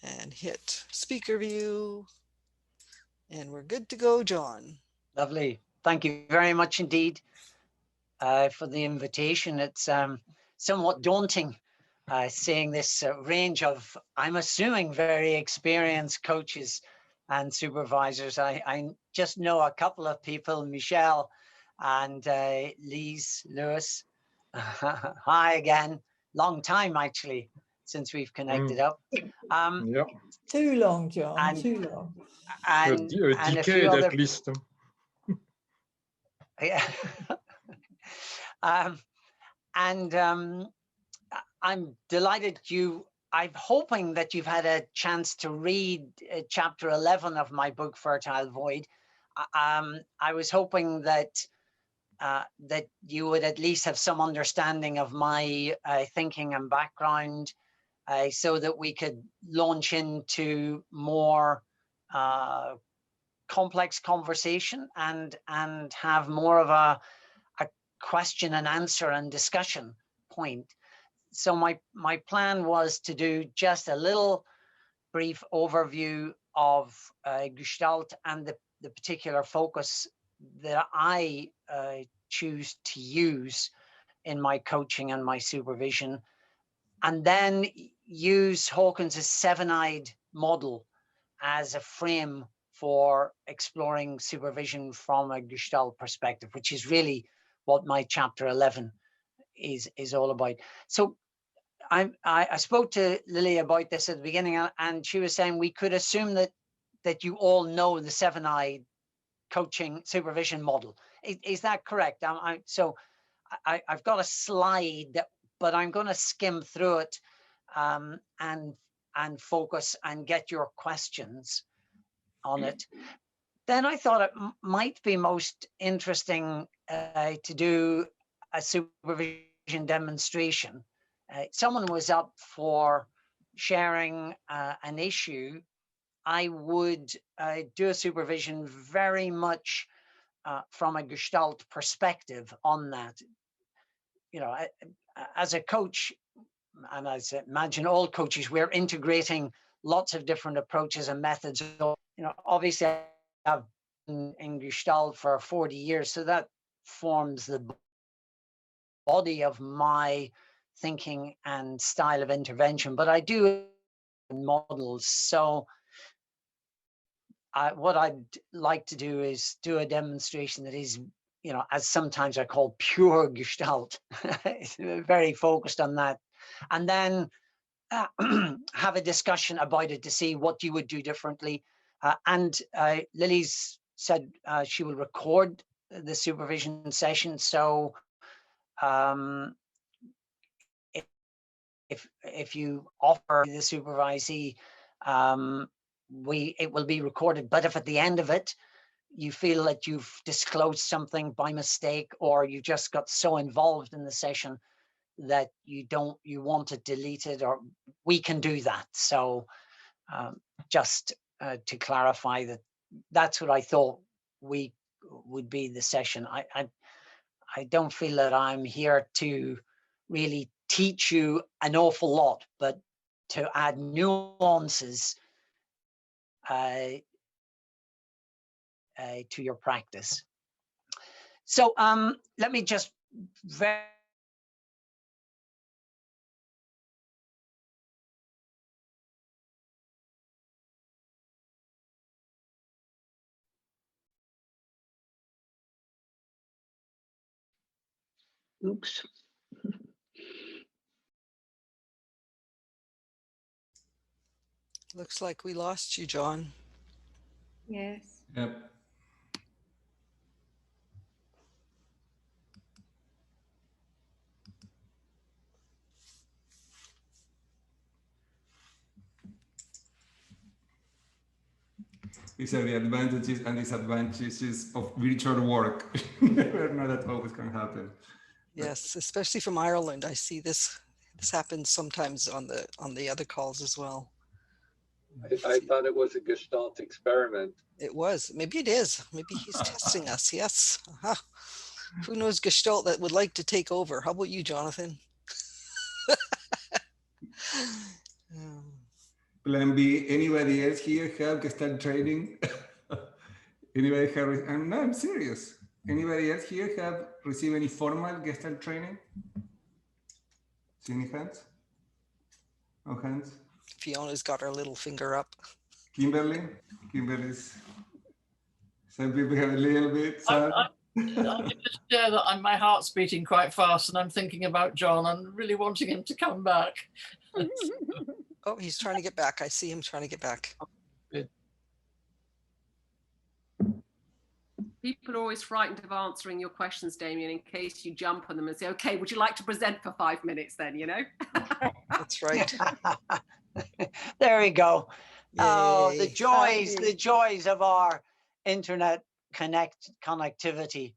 and hit speaker view. And we're good to go, John. Lovely. Thank you very much indeed for the invitation. It's somewhat daunting seeing this range of, I'm assuming, very experienced coaches and supervisors. I just know a couple of people, Michelle and Lewis. Hi again. Long time, actually, since we've connected up. Yeah, Too long, John, And too long. a and a few decade other. at least. Yeah. um, and I'm delighted I'm hoping that you've had a chance to read chapter 11 of my book, Fertile Void. I was hoping that that you would at least have some understanding of my thinking and background, so that we could launch into more complex conversation and have more of a question and answer and discussion point. So my plan was to do just a little brief overview of Gestalt and the particular focus that I choose to use in my coaching and my supervision, and then use Hawkins' seven-eyed model as a frame for exploring supervision from a Gestalt perspective, which is really what my chapter 11 is all about. So I spoke to Lily about this at the beginning, and she was saying we could assume that you all know the seven-eyed coaching supervision model. Is that correct? So I've got a slide, but I'm going to skim through it and focus and get your questions on it. Then I thought it might be most interesting to do a supervision demonstration. Someone was up for sharing an issue. I would do a supervision very much from a Gestalt perspective on that. You know, as a coach, and as I imagine all coaches, we're integrating lots of different approaches and methods. You know, obviously I've been in Gestalt for 40 years, so that forms the body of my thinking and style of intervention, but I do models. So what I'd like to do is do a demonstration that is, you know, as sometimes I call pure Gestalt, very focused on that. And then have a discussion about it to see what you would do differently. And Lily's said she will record the supervision session. So if you offer the supervisee, it will be recorded. But if at the end of it, you feel that you've disclosed something by mistake, or you just got so involved in the session that you want it deleted, or we can do that. So just to clarify that's what I thought we would be the session. I don't feel that I'm here to really teach you an awful lot, but to add nuances to your practice. So let me just very Oops. Looks like we lost you, John. Yes. Yep. These are the advantages and disadvantages of virtual work. Never know that always can happen. Yes, especially from Ireland. I see this happens sometimes on the other calls as well. I thought it was a Gestalt experiment. It was. Maybe it is. Maybe he's testing us. Yes. Who knows Gestalt that would like to take over? How about you, Jonathan? Plan B, anybody else here have Gestalt training? Anybody have, no, I'm serious. Anybody else here have received any formal Gestalt training? See any hands? No hands? Fiona's got her little finger up. Kimberly? Kimberly's, some people have a little bit, some. I just share that my heart's beating quite fast and I'm thinking about John and really wanting him to come back. Oh, he's trying to get back. I see him trying to get back. People are always frightened of answering your questions, Damien, in case you jump on them and say, okay, would you like to present for 5 minutes then, you know? That's right. There we go. Oh, the Yay. joys of our internet connectivity.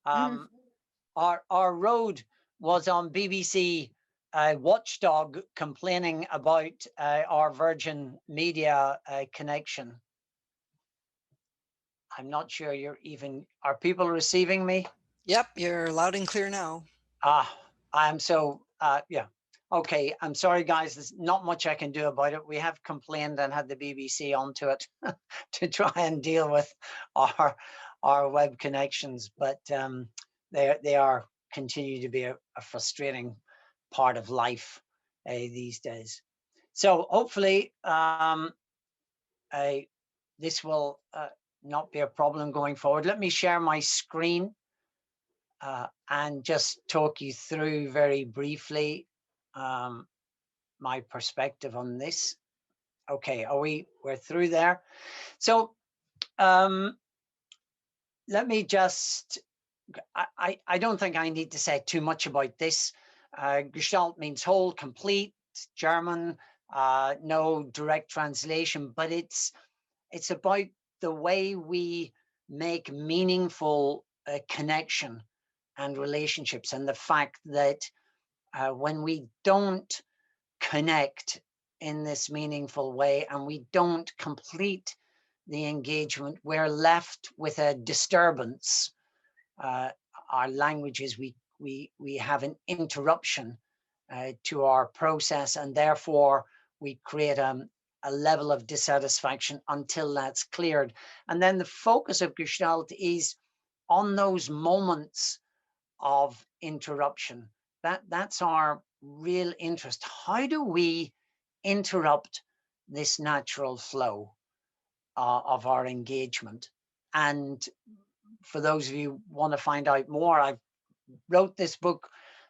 Our road was on BBC Watchdog complaining about our Virgin Media connection. I'm not sure are people receiving me? Yep, you're loud and clear now. I'm so, yeah. Okay, I'm sorry, guys. There's not much I can do about it. We have complained and had the BBC onto it to try and deal with our web connections, but they are continue to be a frustrating part of life these days. So hopefully this will not be a problem going forward. Let me share my screen and just talk you through very briefly my perspective on this. Okay, we're through there. So let me just, I don't think I need to say too much about this. Gestalt means whole, complete, German, no direct translation, but it's about the way we make meaningful connection and relationships, and the fact that when we don't connect in this meaningful way and we don't complete the engagement, we're left with a disturbance. Our languages, we have an interruption to our process, and therefore we create a level of dissatisfaction until that's cleared. And then the focus of Gestalt is on those moments of interruption. That's our real interest. How do we interrupt this natural flow of our engagement? And for those of you who want to find out more, I wrote this book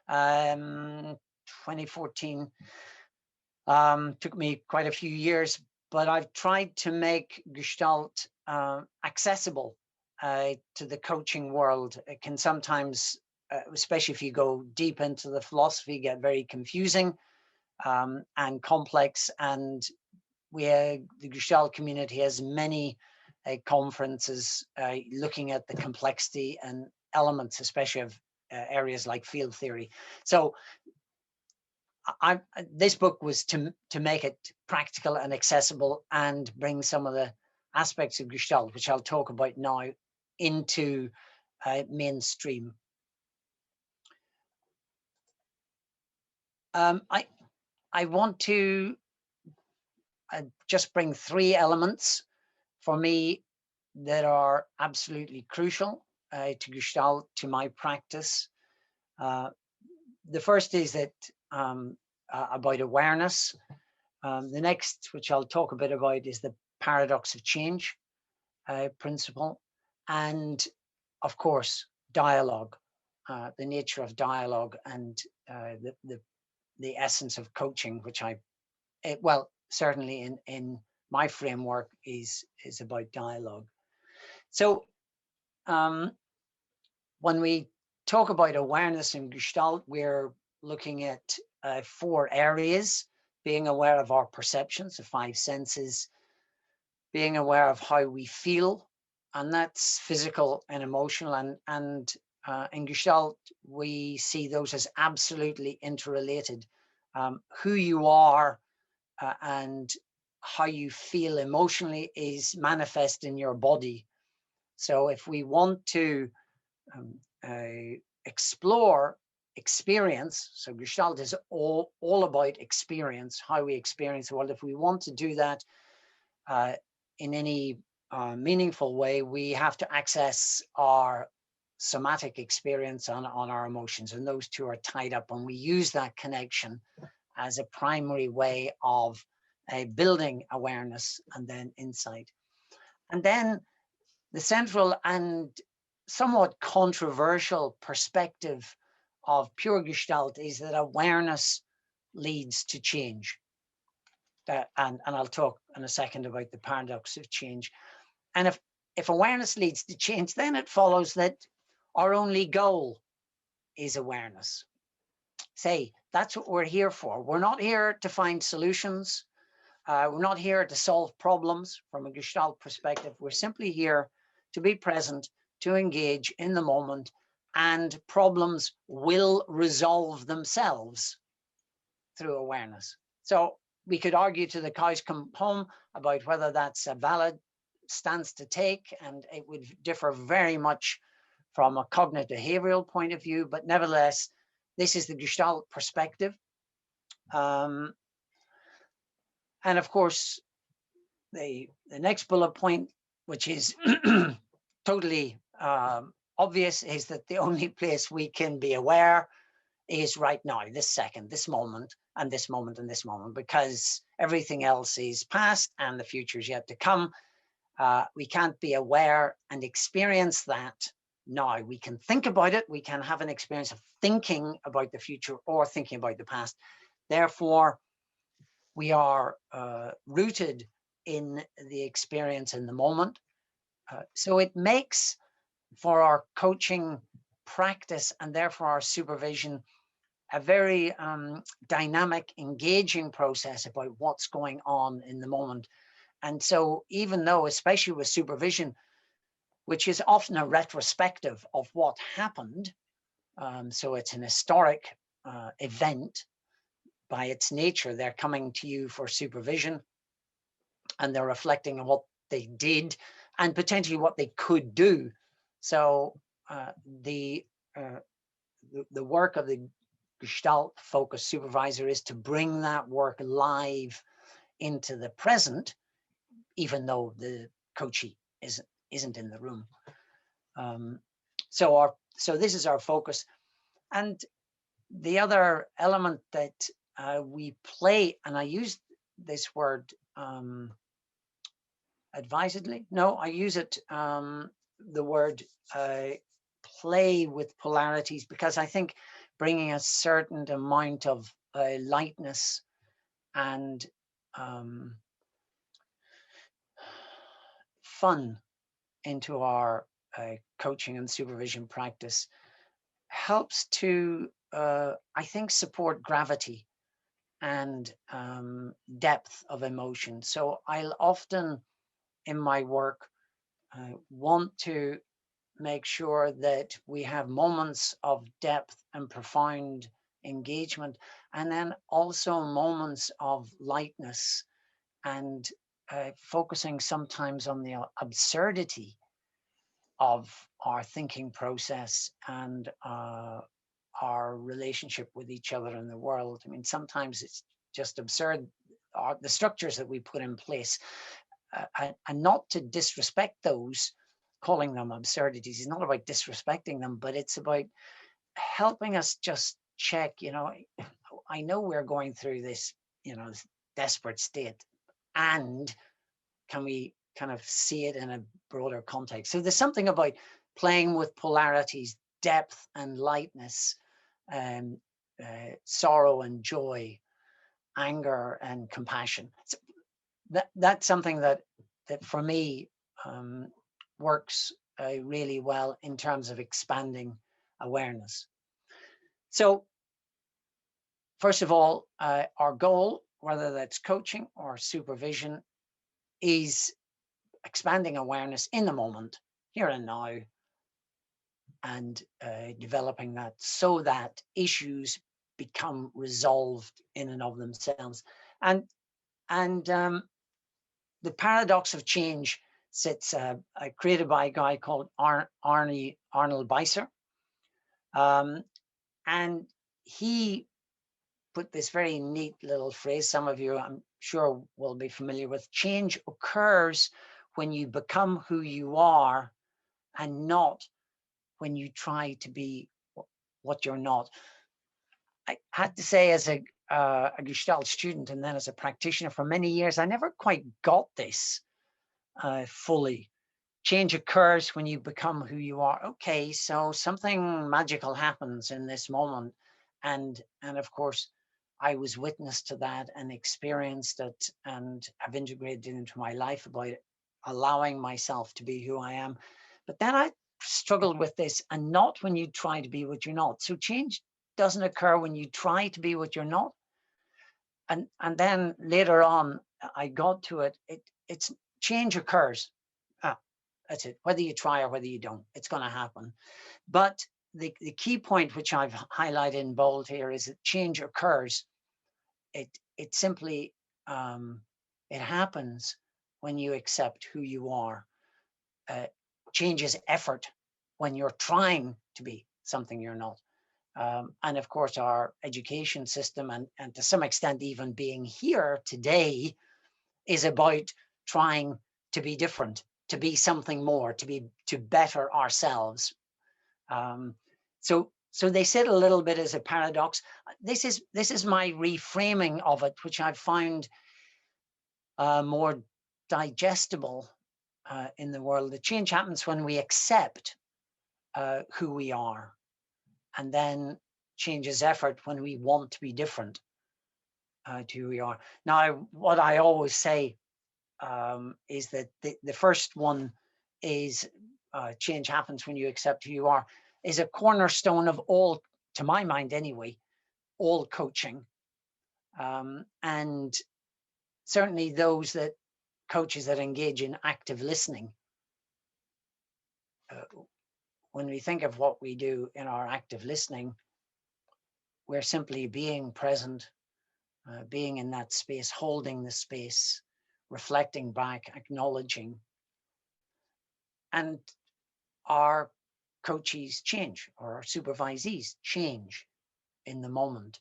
2014. Took me quite a few years, but I've tried to make Gestalt accessible to the coaching world. It can sometimes, especially if you go deep into the philosophy, get very confusing and complex. And the Gestalt community has many conferences looking at the complexity and elements, especially of areas like field theory. So this book was to make it practical and accessible and bring some of the aspects of Gestalt, which I'll talk about now, into mainstream. I want to just bring 3 elements for me that are absolutely crucial to Gestalt, to my practice. The first is that about awareness. The next, which I'll talk a bit about, is the paradox of change principle. And of course, dialogue, the nature of dialogue, and the essence of coaching, which certainly in my framework is about dialogue. So when we talk about awareness in Gestalt, we're looking at 4 areas: being aware of our perceptions, the 5 senses, being aware of how we feel, and that's physical and emotional, and in Gestalt we see those as absolutely interrelated. Who you are and how you feel emotionally is manifest in your body. So if we want to explore experience. So Gestalt is all about experience, how we experience the world. If we want to do that in any meaningful way, we have to access our somatic experience on our emotions, and those two are tied up, and we use that connection as a primary way of building awareness and then insight. And then the central and somewhat controversial perspective of pure Gestalt is that awareness leads to change. And I'll talk in a second about the paradox of change. And if awareness leads to change, then it follows that our only goal is awareness. Say, that's what we're here for. We're not here to find solutions. We're not here to solve problems from a Gestalt perspective. We're simply here to be present, to engage in the moment, and problems will resolve themselves through awareness. So we could argue till the cows come home about whether that's a valid stance to take, and it would differ very much from a cognitive behavioral point of view, but nevertheless, this is the Gestalt perspective. And of course, the next bullet point, which is totally obvious, is that the only place we can be aware is right now, this second, this moment, and this moment, and this moment, because everything else is past and the future is yet to come. We can't be aware and experience that now. We can think about it. We can have an experience of thinking about the future or thinking about the past. Therefore, we are rooted in the experience in the moment. So it makes for our coaching practice and therefore our supervision a very dynamic, engaging process about what's going on in the moment. And so even though, especially with supervision, which is often a retrospective of what happened, so it's an historic event by its nature, they're coming to you for supervision and they're reflecting on what they did and potentially what they could do. So the work of the Gestalt focused supervisor is to bring that work live into the present, even though the coachee isn't in the room. So this is our focus. And the other element that we play, and I use this word advisedly. No, I use it, the word play with polarities, because I think bringing a certain amount of lightness and fun into our coaching and supervision practice helps to, I think, support gravity and depth of emotion. So I'll often, in my work, want to make sure that we have moments of depth and profound engagement, and then also moments of lightness and focusing sometimes on the absurdity of our thinking process and our relationship with each other in the world. I mean, sometimes it's just absurd, the structures that we put in place, and not to disrespect those, calling them absurdities is not about disrespecting them, but it's about helping us just check, I know we're going through this, this desperate state, and can we kind of see it in a broader context? So there's something about playing with polarities, depth and lightness, sorrow and joy, anger and compassion. So that's something that for me works really well in terms of expanding awareness. So first of all, our goal, whether that's coaching or supervision, is expanding awareness in the moment, here and now, and developing that so that issues become resolved in and of themselves. And the paradox of change sits created by a guy called Arnold Beiser. And he put this very neat little phrase. Some of you, I'm sure, will be familiar with. Change occurs when you become who you are and not when you try to be what you're not. I had to say, as a Gestalt student and then as a practitioner for many years, I never quite got this fully. Change occurs when you become who you are. Okay, so something magical happens in this moment. And of course, I was witness to that and experienced it and have integrated it into my life about allowing myself to be who I am. But then I struggled with this, and not when you try to be what you're not. So change doesn't occur when you try to be what you're not. And then later on, I got to it. It's change occurs. That's it. Whether you try or whether you don't, it's going to happen. But the key point, which I've highlighted in bold here, is that change occurs. It simply it happens when you accept who you are. Change is effort when you're trying to be something you're not. And of course, our education system and to some extent even being here today is about trying to be different, to be something more, to better ourselves. So they sit a little bit as a paradox. This is my reframing of it, which I've found more digestible in the world. The change happens when we accept who we are, and then change is effort when we want to be different to who we are. Now, what I always say is that the first one is change happens when you accept who you are, is a cornerstone of all, to my mind anyway, all coaching. And certainly those coaches that engage in active listening. When we think of what we do in our active listening, we're simply being present, being in that space, holding the space, reflecting back, acknowledging. And our coaches change, or our supervisees change in the moment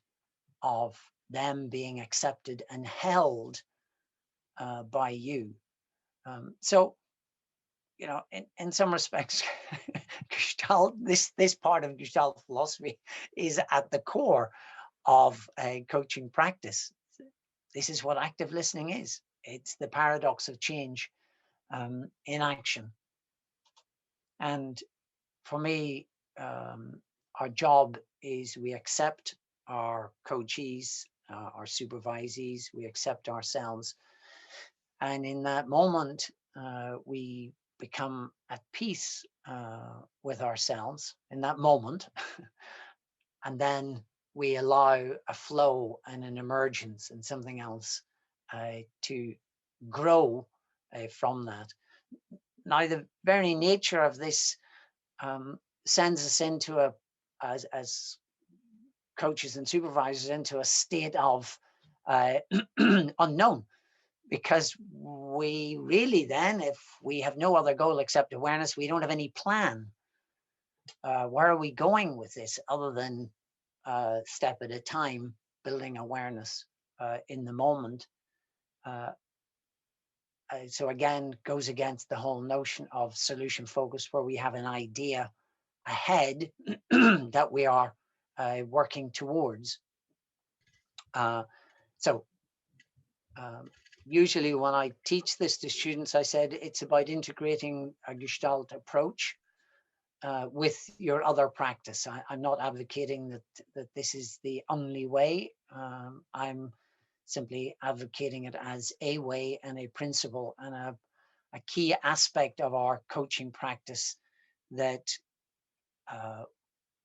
of them being accepted and held by you. So, you know, in some respects, Gestalt, this part of Gestalt philosophy is at the core of a coaching practice. This is what active listening is. It's the paradox of change in action. And for me, our job is we accept our coachees, our supervisees, we accept ourselves. And in that moment, we become at peace with ourselves in that moment. And then we allow a flow and an emergence and something else to grow from that. Now, the very nature of this sends us into as coaches and supervisors, into a state of unknown, because we really then, if we have no other goal except awareness, we don't have any plan. Where are we going with this other than step at a time, building awareness in the moment? So again, goes against the whole notion of solution focus, where we have an idea ahead that we are working towards. Usually when I teach this to students, I said it's about integrating a Gestalt approach with your other practice. I'm not advocating that this is the only way. I'm simply advocating it as a way and a principle and a key aspect of our coaching practice that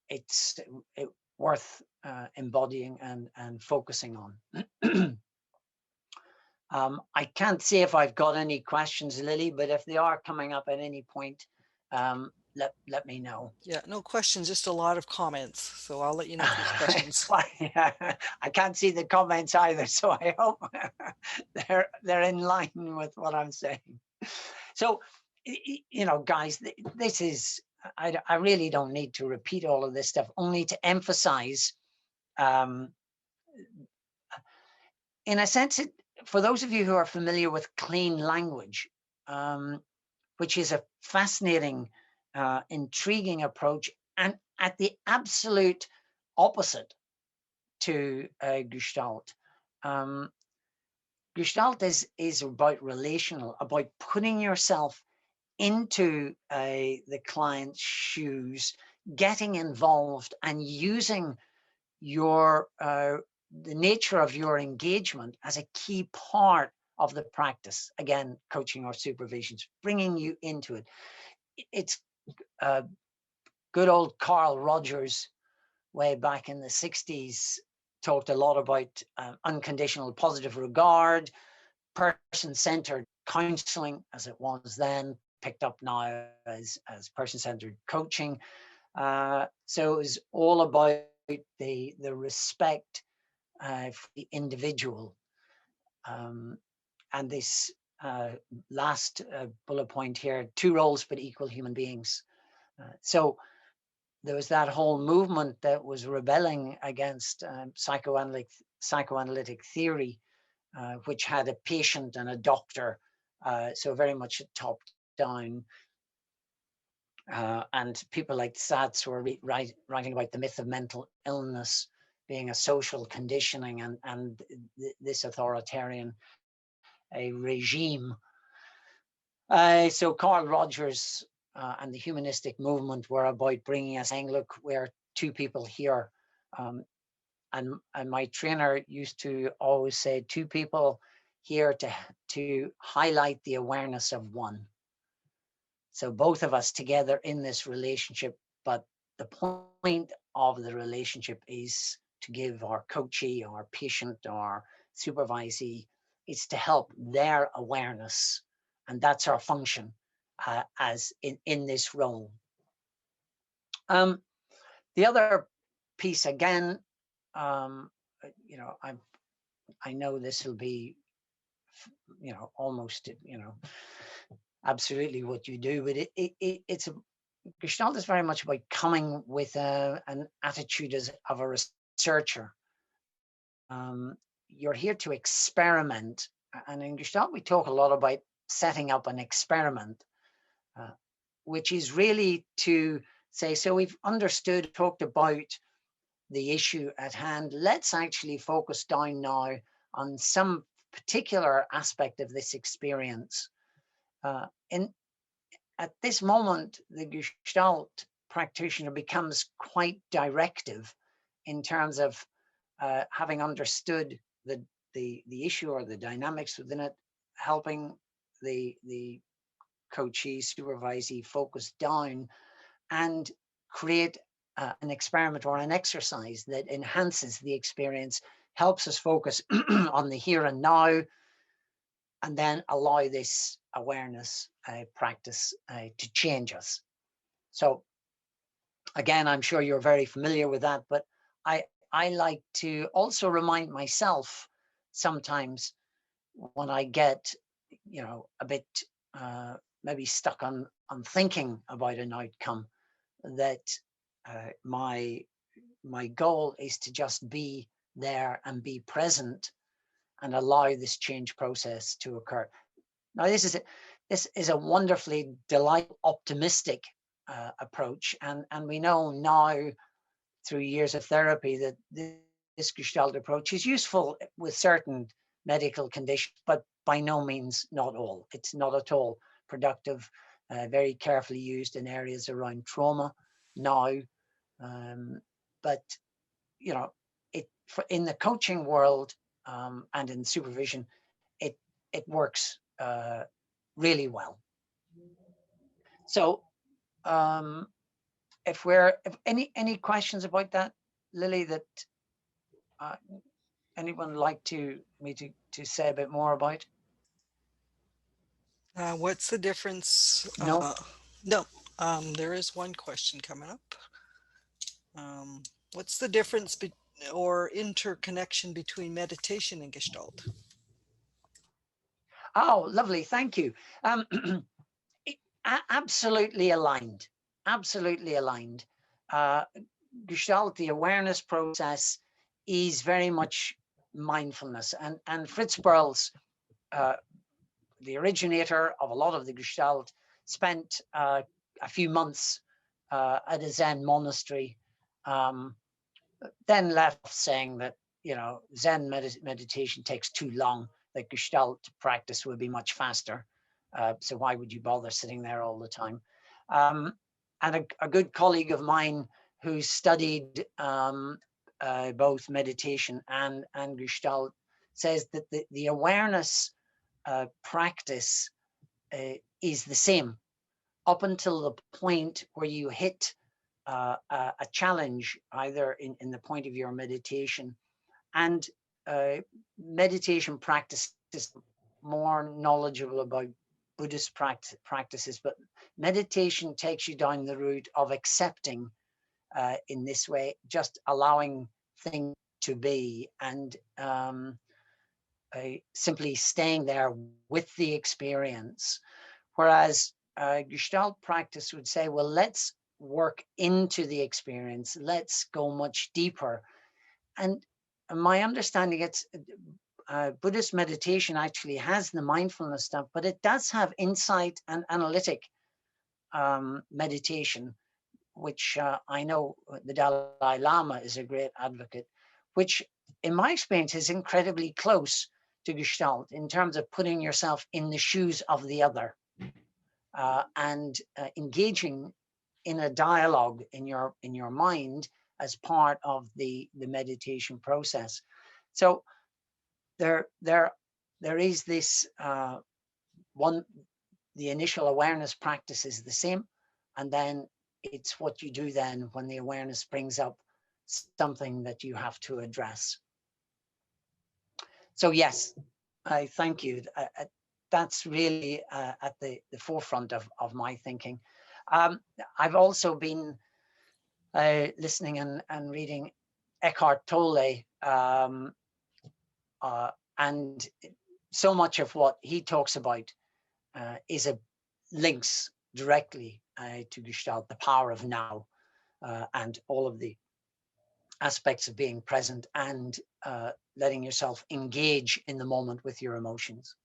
it's worth embodying and focusing on. I can't see if I've got any questions, Lily, but if they are coming up at any point, let me know. Yeah, no questions, just a lot of comments. So I'll let you know if there's questions. I can't see the comments either, so I hope they're in line with what I'm saying. So, you know, guys, this is I really don't need to repeat all of this stuff, only to emphasize, in a sense, for those of you who are familiar with clean language, which is a fascinating, intriguing approach, and at the absolute opposite to Gestalt. Gestalt is about relational, about putting yourself into the client's shoes, getting involved and using your the nature of your engagement as a key part of the practice. Again, coaching or supervision, bringing you into it. It's good old Carl Rogers, way back in the 60s, talked a lot about unconditional positive regard, person-centered counseling, as it was then, picked up now as person-centered coaching. So it was all about the respect for the individual. And this last bullet point here, 2 roles but equal human beings. So there was that whole movement that was rebelling against psychoanalytic theory, which had a patient and a doctor, so very much top down. And people like Satz were writing about the myth of mental illness being a social conditioning and this authoritarian regime. So Carl Rogers and the humanistic movement were about bringing us, saying, look, we're 2 people here. And my trainer used to always say, 2 people here to highlight the awareness of one. So both of us together in this relationship, but the point of the relationship is to give our coachee, our patient, our supervisee, it's to help their awareness. And that's our function as in this role. The other piece, again, you know, I know this will be, you know, almost, you know, absolutely what you do, but it's a Gestalt is very much about coming with an attitude of a researcher. You're here to experiment, and in Gestalt we talk a lot about setting up an experiment, which is really to say, so we've understood, talked about the issue at hand. Let's actually focus down now on some particular aspect of this experience. At this moment, the Gestalt practitioner becomes quite directive in terms of having understood the issue or the dynamics within it, helping the coachee, supervisee focus down and create an experiment or an exercise that enhances the experience, helps us focus on the here and now, and then allow this awareness practice to change us. So again, I'm sure you're very familiar with that, but I like to also remind myself sometimes when I get, you know, a bit maybe stuck on thinking about an outcome, that my goal is to just be there and be present and allow this change process to occur. Now, this is a wonderfully delightful, optimistic approach, and we know now through years of therapy that this Gestalt approach is useful with certain medical conditions, but by no means not all. It's not at all productive, very carefully used in areas around trauma now, but you know, in the coaching world and in supervision, it works really well. So if any questions about that, Lily, that anyone like me to say a bit more about? What's the difference? No. No, there is one question coming up. What's the difference or interconnection between meditation and Gestalt? Oh, lovely, thank you. Absolutely aligned. absolutely aligned. Gestalt, the awareness process, is very much mindfulness. And Fritz Perls, the originator of a lot of the Gestalt, spent a few months at a Zen monastery, then left saying that, you know, Zen meditation takes too long, that Gestalt practice would be much faster. So why would you bother sitting there all the time? And a good colleague of mine who studied both meditation and Gestalt says that the awareness practice is the same up until the point where you hit a challenge, either in the point of your meditation. And meditation practices, more knowledgeable about Buddhist practices, but meditation takes you down the route of accepting in this way, just allowing things to be, and simply staying there with the experience. Whereas Gestalt practice would say, well, let's work into the experience, let's go much deeper. And my understanding, it's Buddhist meditation actually has the mindfulness stuff, but it does have insight and analytic meditation, which I know the Dalai Lama is a great advocate, which in my experience is incredibly close to Gestalt in terms of putting yourself in the shoes of the other and engaging in a dialogue in your mind as part of the meditation process. So there is this one, the initial awareness practice is the same, and then it's what you do then when the awareness brings up something that you have to address. So yes, I thank you. That's really at the forefront of my thinking. I've also been listening and reading Eckhart Tolle, and so much of what he talks about links directly to Gestalt, the power of now, and all of the aspects of being present and letting yourself engage in the moment with your emotions.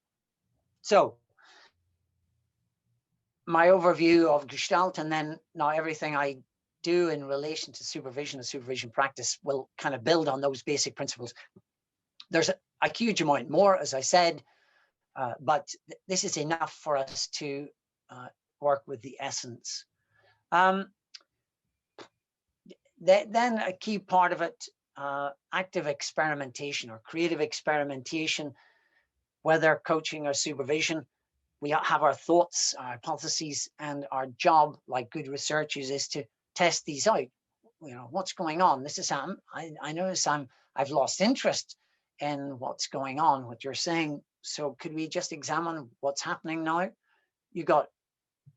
So my overview of Gestalt, and then now everything I do in relation to supervision and supervision practice will kind of build on those basic principles. There's a huge amount more, as I said, but this is enough for us to work with the essence. Then a key part of it, active experimentation or creative experimentation, whether coaching or supervision. We have our thoughts, our hypotheses, and our job, like good researchers, is to test these out. You know, what's going on? This is I notice I've lost interest in what's going on, what you're saying. So could we just examine what's happening now? You got,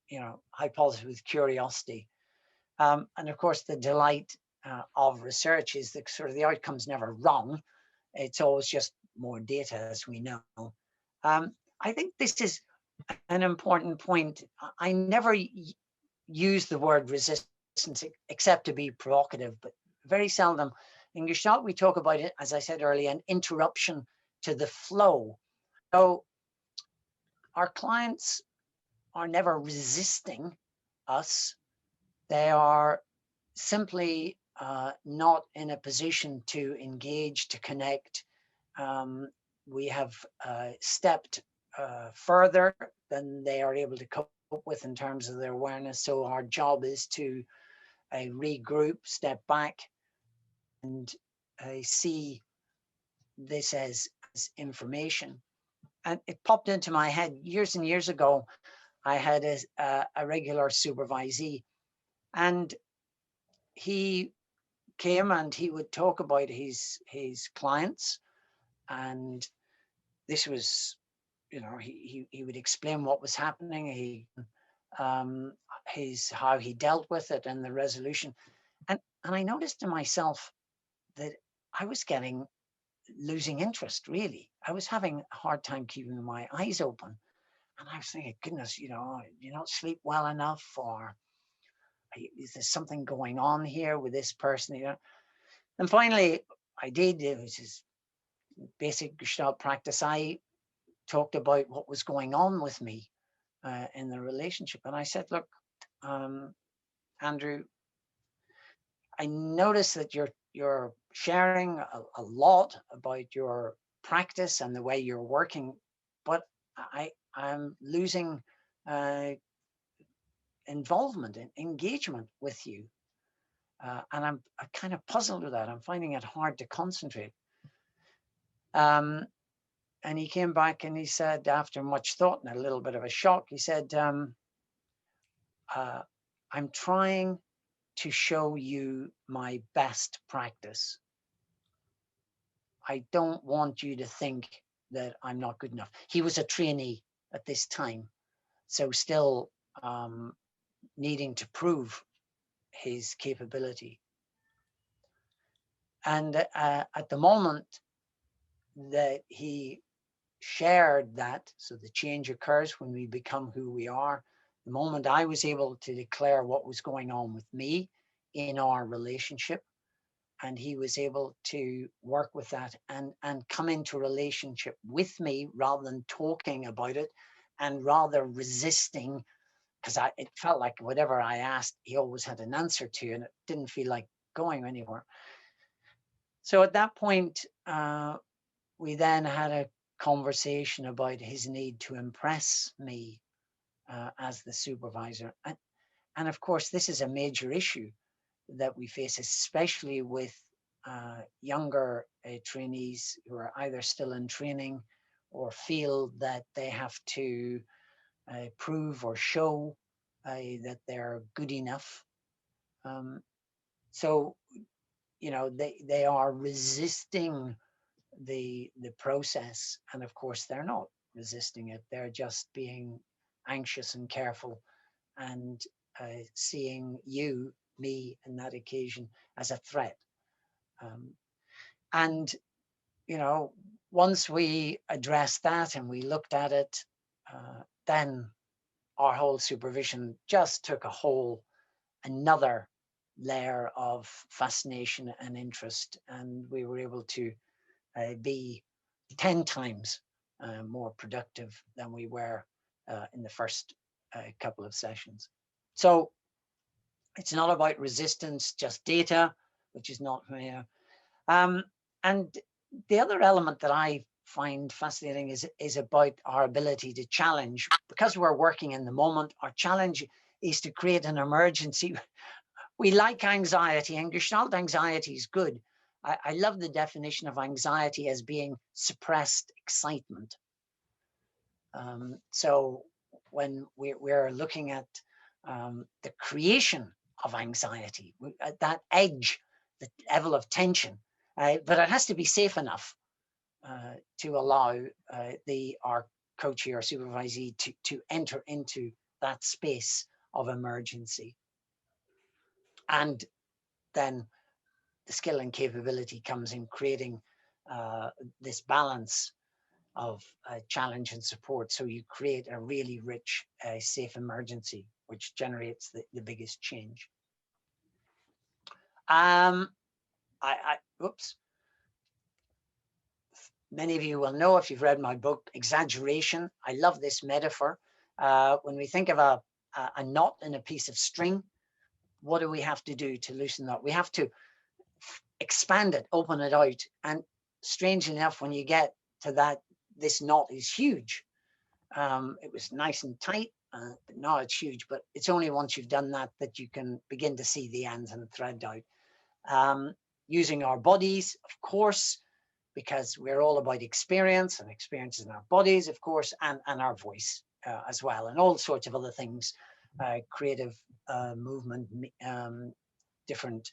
you know, hypothesis with curiosity. And of course, the delight of research is that sort of the outcome's never wrong. It's always just more data, as we know. I think this is an important point. I never use the word resistance except to be provocative, but very seldom. In Gestalt, we talk about it, as I said earlier, an interruption to the flow. So our clients are never resisting us. They are simply not in a position to engage, to connect. We have stepped further than they are able to cope with in terms of their awareness. So our job is to regroup, step back, and see this as information. And it popped into my head years and years ago. I had a regular supervisee, and he came and he would talk about his clients, and this was, you know, he would explain what was happening, how he dealt with it and the resolution, and I noticed to myself that I was losing interest. Really, I was having a hard time keeping my eyes open, and I was thinking, goodness, you know, you don't sleep well enough, or is there something going on here with this person? You know? And finally, I did, it was his basic Gestalt practice. I talked about what was going on with me in the relationship. And I said, look, Andrew, I notice that you're sharing a lot about your practice and the way you're working, but I'm losing involvement and engagement with you. And I'm kind of puzzled with that. I'm finding it hard to concentrate. And he came back and he said, after much thought and a little bit of a shock, he said, I'm trying to show you my best practice. I don't want you to think that I'm not good enough. He was a trainee at this time, so still needing to prove his capability. And at the moment that he shared that, so the change occurs when we become who we are. The moment I was able to declare what was going on with me in our relationship, and he was able to work with that and come into relationship with me rather than talking about it and rather resisting, because it felt like whatever I asked, he always had an answer to, and it didn't feel like going anywhere. So at that point, we then had a conversation about his need to impress me as the supervisor. And of course, this is a major issue that we face, especially with younger trainees who are either still in training or feel that they have to prove or show that they're good enough. So, you know, they are resisting the process, and of course they're not resisting it, they're just being anxious and careful and seeing me in that occasion as a threat. And you know, once we addressed that and we looked at it, then our whole supervision just took another layer of fascination and interest, and we were able to be 10 times more productive than we were in the first couple of sessions. So it's not about resistance, just data, which is not here. And the other element that I find fascinating is about our ability to challenge. Because we're working in the moment, our challenge is to create an emergency. We like anxiety, and Gestalt anxiety is good. I love the definition of anxiety as being suppressed excitement. So when we're looking at the creation of anxiety, at that edge, the level of tension, but it has to be safe enough to allow our coachee or supervisee to enter into that space of emergency. And then the skill and capability comes in creating this balance of challenge and support. So you create a really rich, safe emergency, which generates the biggest change. Oops. Many of you will know, if you've read my book, Exaggeration. I love this metaphor. When we think of a knot in a piece of string, what do we have to do to loosen that? We have to expand it, open it out. And strangely enough, when you get to that, this knot is huge. It was nice and tight, but now it's huge. But it's only once you've done that that you can begin to see the ends and thread out. Using our bodies, of course, because we're all about experience, and experiences in our bodies, of course, and our voice as well, and all sorts of other things, creative movement, different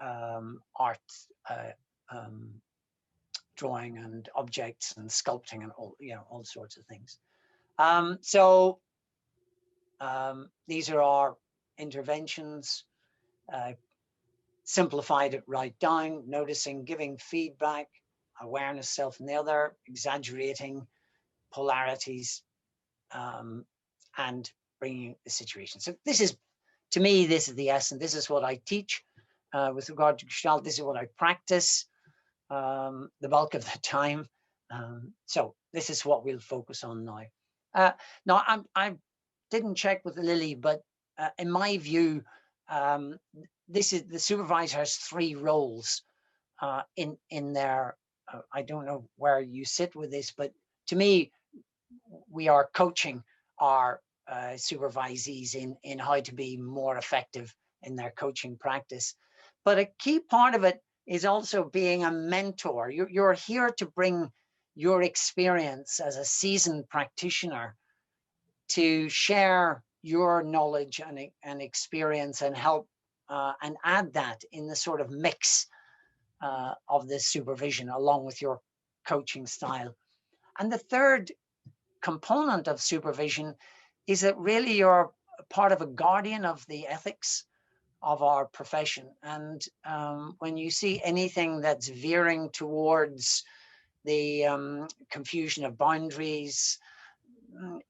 art, drawing and objects and sculpting and all sorts of things. So these are our interventions. Simplified it right down, noticing, giving feedback, awareness, self and the other, exaggerating polarities, and bringing the situation. So this is to me, this is the essence. This is what I teach with regard to Gestalt. This is what I practice the bulk of the time. So this is what we'll focus on now. Now, I didn't check with Lily, but in my view, this is the supervisor has 3 roles in their. I don't know where you sit with this, but to me, we are coaching our supervisees in how to be more effective in their coaching practice. But a key part of it is also being a mentor. You're here to bring your experience as a seasoned practitioner to share your knowledge and experience and help and add that in the sort of mix of this supervision along with your coaching style. And the third component of supervision is that really you're part of a guardian of the ethics of our profession. And when you see anything that's veering towards the confusion of boundaries,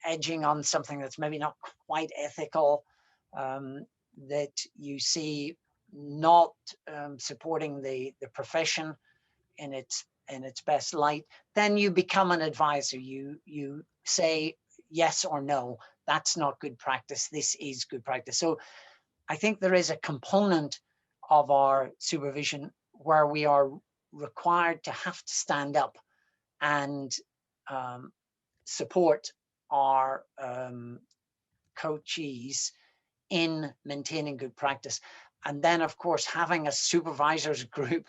edging on something that's maybe not quite ethical, that you see not supporting the profession in its best light, then you become an advisor. You say yes or no, that's not good practice, this is good practice. So I think there is a component of our supervision where we are required to have to stand up and support our coachees in maintaining good practice. And then, of course, having a supervisors group,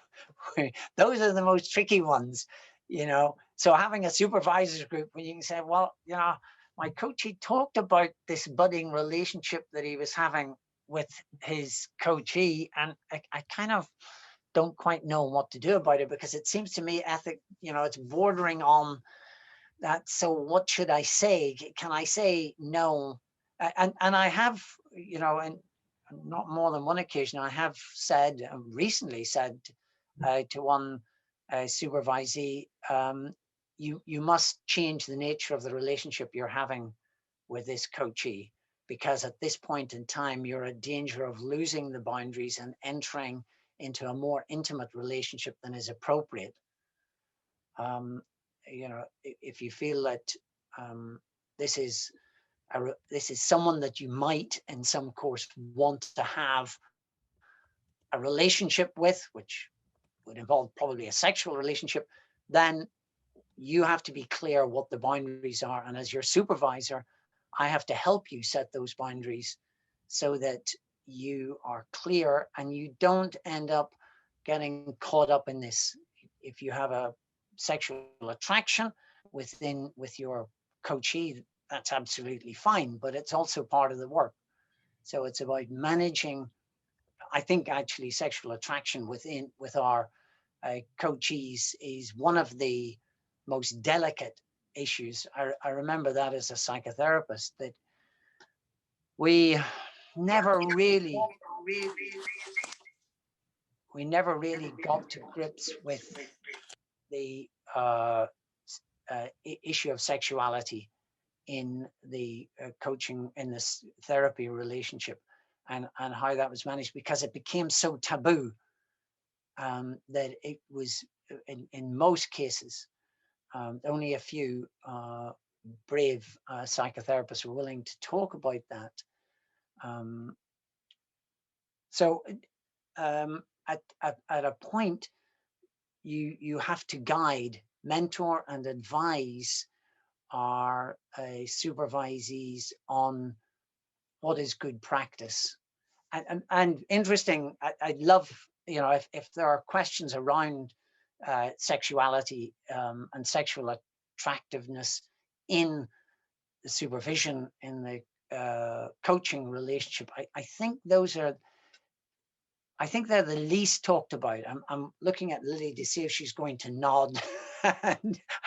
those are the most tricky ones, you know. So having a supervisors group when you can say, well, you know, my coachee talked about this budding relationship that he was having with his coachee, and I kind of don't quite know what to do about it, because it seems to me it's bordering on that. So what should I say? Can I say no? And I have, you know, and not more than one occasion, I have said, recently said to one supervisee, you must change the nature of the relationship you're having with this coachee, because at this point in time, you're in danger of losing the boundaries and entering into a more intimate relationship than is appropriate. You know, if you feel that this is someone that you might, in some course, want to have a relationship with, which would involve probably a sexual relationship, then you have to be clear what the boundaries are. And as your supervisor, I have to help you set those boundaries so that you are clear and you don't end up getting caught up in this. If you have a sexual attraction with your coachee, that's absolutely fine, but it's also part of the work. So it's about managing, I think actually sexual attraction with our coachees is one of the most delicate issues. I remember that as a psychotherapist, that we never really got to grips with the issue of sexuality in the coaching, in this therapy relationship, and how that was managed, because it became so taboo that it was in most cases only a few brave psychotherapists were willing to talk about that. So at a point, you have to guide, mentor, and advise our supervisees on what is good practice. And interesting, I'd love, you know, if there are questions around sexuality and sexual attractiveness in the supervision, in the coaching relationship, I think they're the least talked about. I'm looking at Lily to see if she's going to nod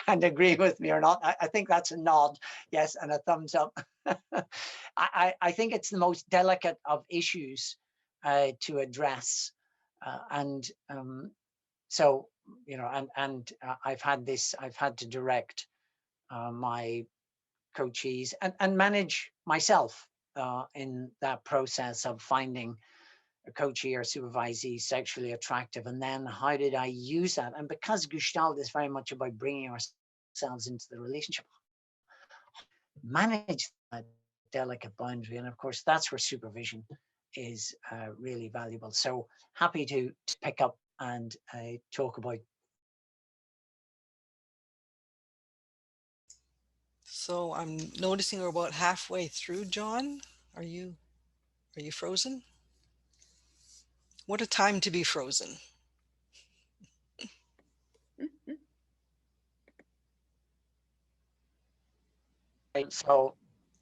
and agree with me or not. I think that's a nod, yes, and a thumbs up. I think it's the most delicate of issues to address. So, you know, and I've had to direct my coachees and manage myself in that process of finding a coachee or supervisee sexually attractive, and then how did I use that? And because Gestalt is very much about bringing ourselves into the relationship, manage that delicate boundary, and of course that's where supervision is really valuable. So happy to pick up and talk about. So I'm noticing we're about halfway through, John. Are you frozen? What a time to be frozen. So,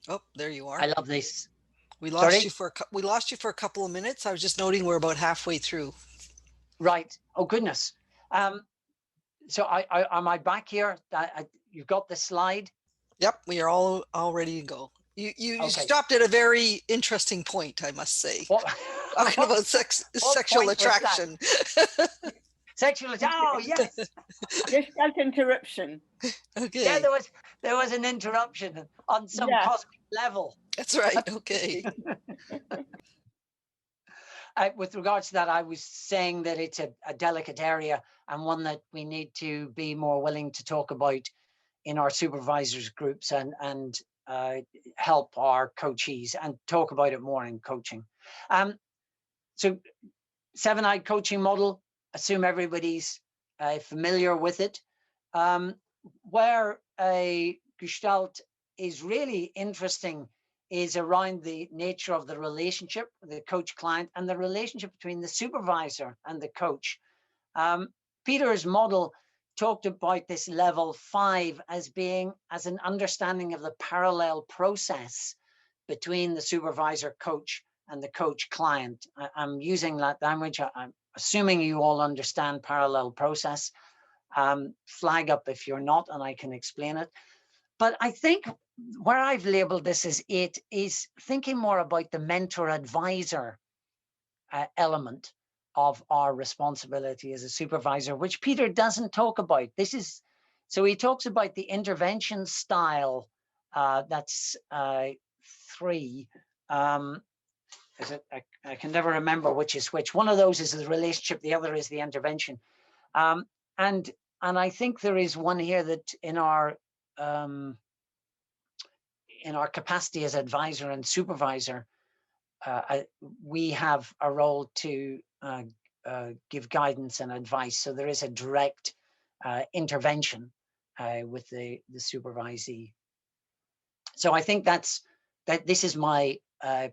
oh, there you are. I love this. We lost you for a couple of minutes. I was just noting we're about halfway through. Right. Oh goodness. So am I back here? You've got the slide. Yep, we are all ready to go. You Okay. stopped at a very interesting point, I must say. What, talking about sexual attraction. Sexual attraction. Oh yes. Gestalt interruption. Okay. Yeah, there was an interruption on some cosmic level. That's right. Okay. With regards to that, I was saying that it's a delicate area and one that we need to be more willing to talk about in our supervisors groups and help our coachees and talk about it more in coaching. So 7-eyed coaching model, assume everybody's familiar with it. Where a Gestalt is really interesting is around the nature of the relationship, the coach-client, and the relationship between the supervisor and the coach. Peter's model talked about this level 5 as being as an understanding of the parallel process between the supervisor coach and the coach client. I'm using that language. I'm assuming you all understand parallel process. Flag up if you're not, and I can explain it. But I think where I've labeled this as 8 is thinking more about the mentor-advisor element of our responsibility as a supervisor, which Peter doesn't talk about. So he talks about the intervention style. That's 3. I can never remember which is which. One of those is the relationship, the other is the intervention. And I think there is one here that in our capacity as advisor and supervisor, we have a role to give guidance and advice. So there is a direct intervention with the supervisee. So I think that this is my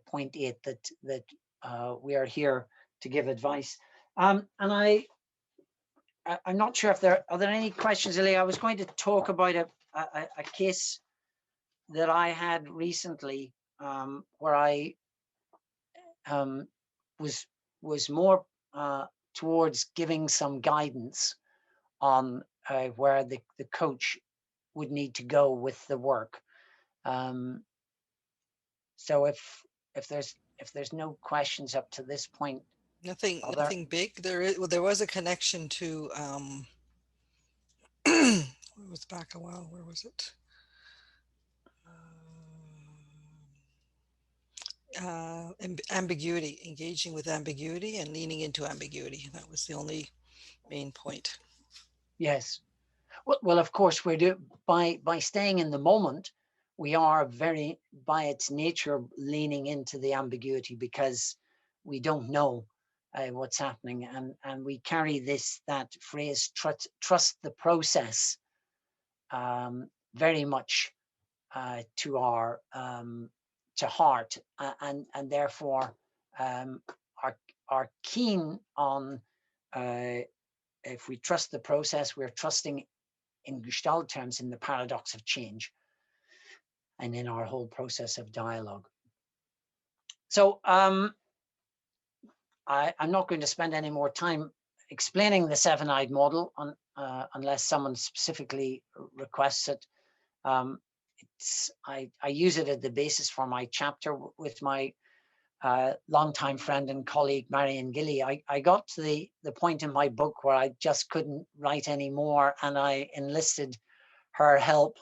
point 8, that we are here to give advice. And I'm not sure if are there any questions, Ilya. I was going to talk about a case that I had recently where I was more towards giving some guidance on where the coach would need to go with the work. So if there's no questions up to this point, nothing big. There was a connection to it was back a while. Where was it? Ambiguity, engaging with ambiguity and leaning into ambiguity. That was the only main point. Yes. Well, of course, by staying in the moment, we are very, by its nature, leaning into the ambiguity because we don't know what's happening, and we carry that phrase trust the process very much to our to heart, and therefore are keen on if we trust the process, we're trusting in Gestalt terms in the paradox of change and in our whole process of dialogue. So I'm not going to spend any more time explaining the 7-eyed model unless someone specifically requests it. I use it as the basis for my chapter with my longtime friend and colleague, Marion Gilly. I got to the point in my book where I just couldn't write anymore, and I enlisted her help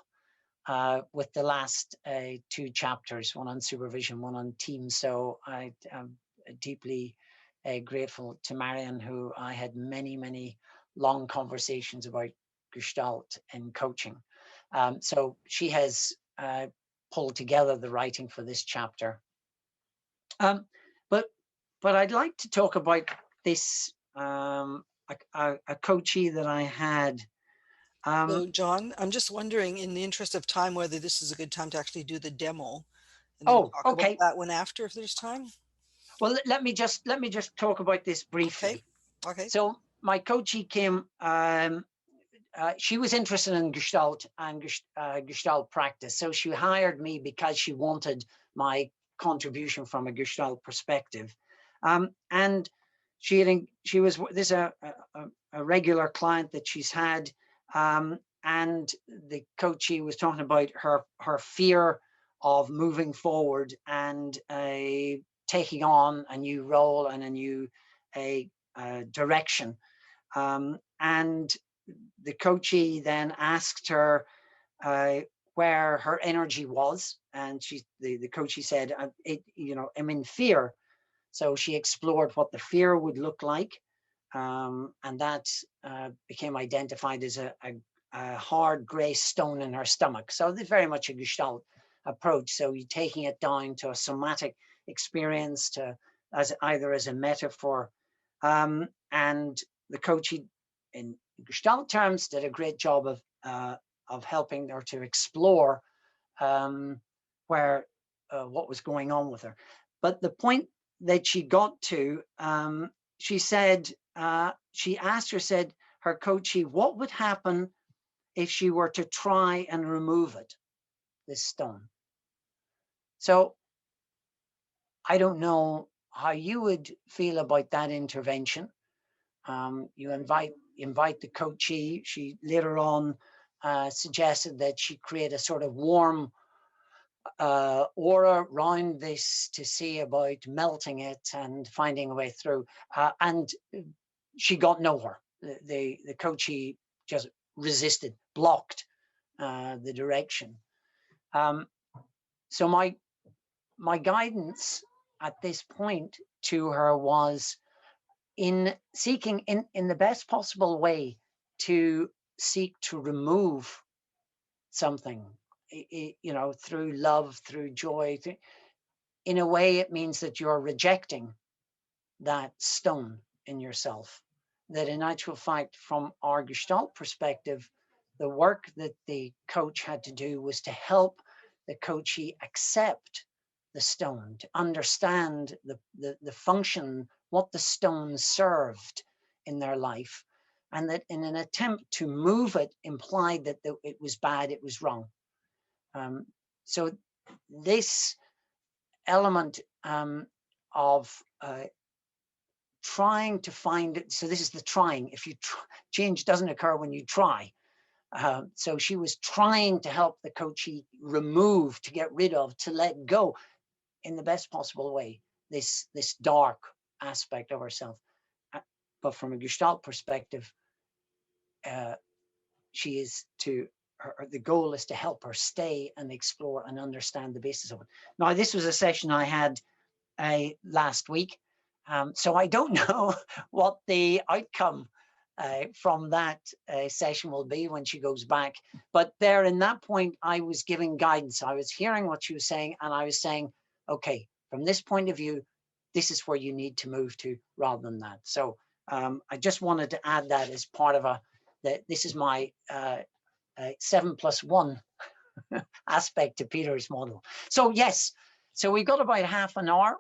with the last 2 chapters, one on supervision, one on teams. So I am deeply grateful to Marion, who I had many, many long conversations about Gestalt and coaching. So she has pulled together the writing for this chapter. But I'd like to talk about this, a coachee that I had. So John, I'm just wondering, in the interest of time, whether this is a good time to actually do the demo and then talk about Okay. that one after, if there's time. Well, let me just talk about this briefly. Okay. So my coachee came. She was interested in Gestalt and Gestalt practice. So she hired me because she wanted my contribution from a Gestalt perspective. And she was this a regular client that she's had. And the coachee was talking about her fear of moving forward and taking on a new role and a new direction. And the coachee then asked her where her energy was, and the coachee said, I'm in fear. So she explored what the fear would look like, and that became identified as a hard gray stone in her stomach. So there's very much a Gestalt approach. So you're taking it down to a somatic experience, as a metaphor, and the coachee in Gestalt terms did a great job of helping her to explore what was going on with her. But the point that she got to, she said, she asked her coachee, what would happen if she were to try and remove it, this stone? So I don't know how you would feel about that intervention. You invite the coachee. She later on suggested that she create a sort of warm aura around this to see about melting it and finding a way through. And she got nowhere. The coachee just resisted, blocked the direction. So my guidance at this point to her was in seeking in the best possible way to seek to remove something, through love, through joy. In a way, it means that you're rejecting that stone in yourself. That in actual fact, from our Gestalt perspective, the work that the coach had to do was to help the coachee accept the stone, to understand the function, what the stone served in their life, and that in an attempt to move it implied that it was bad, it was wrong. So this element of trying to find it, so this is the trying. If you change doesn't occur when you try. So she was trying to help the coachee remove, to get rid of, to let go in the best possible way, this dark aspect of herself. But from a Gestalt perspective, she is the goal is to help her stay and explore and understand the basis of it. Now, this was a session I had last week. So I don't know what the outcome from that session will be when she goes back. But there, in that point, I was giving guidance. I was hearing what she was saying, and I was saying, okay, from this point of view, this is where you need to move to rather than that. So I just wanted to add that as part of this is my 7+1 aspect to Peter's model. So yes, so we've got about half an hour.